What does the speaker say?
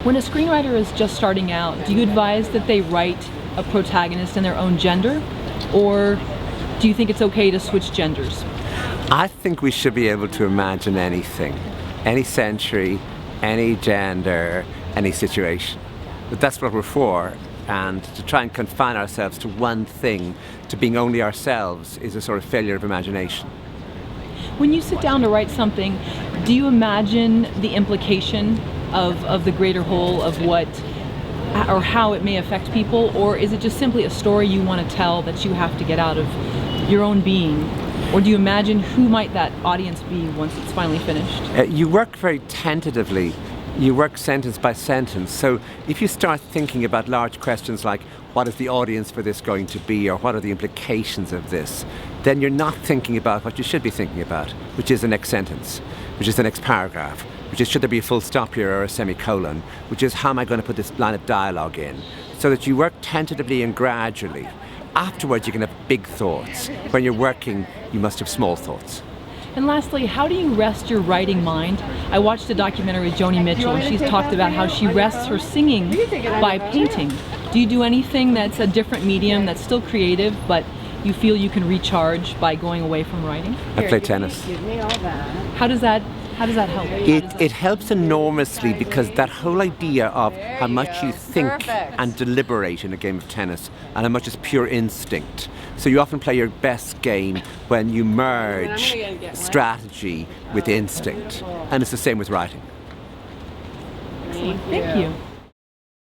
When a screenwriter is just starting out, do you advise that they write a protagonist in their own gender, or do you think it's okay to switch genders? I think we should be able to imagine anything, any century, any gender, any situation. But that's what we're for, and to try and confine ourselves to one thing, to being only ourselves, is a sort of failure of imagination. When you sit down to write something, do you imagine the implication of the greater whole, of what or how it may affect people, or is it just simply a story you want to tell that you have to get out of your own being? Or do you imagine who might that audience be once it's finally finished? You work very tentatively. You work sentence by sentence. So if you start thinking about large questions like, what is the audience for this going to be, or what are the implications of this, then you're not thinking about what you should be thinking about, which is the next sentence, which is the next paragraph, which is, should there be a full stop here or a semicolon, which is, how am I going to put this line of dialogue in? So that you work tentatively and gradually. Afterwards, you can have big thoughts. When you're working, you must have small thoughts. And lastly, how do you rest your writing mind? I watched a documentary with Joni Mitchell, and she's talked about how she rests her singing by painting. Do you do anything that's a different medium, that's still creative, but you feel you can recharge by going away from writing? I play tennis. How does that help? It helps enormously, because that whole idea of how much you think and deliberate in a game of tennis and how much is pure instinct. So you often play your best game when you merge strategy with instinct. And it's the same with writing. Excellent. Thank you.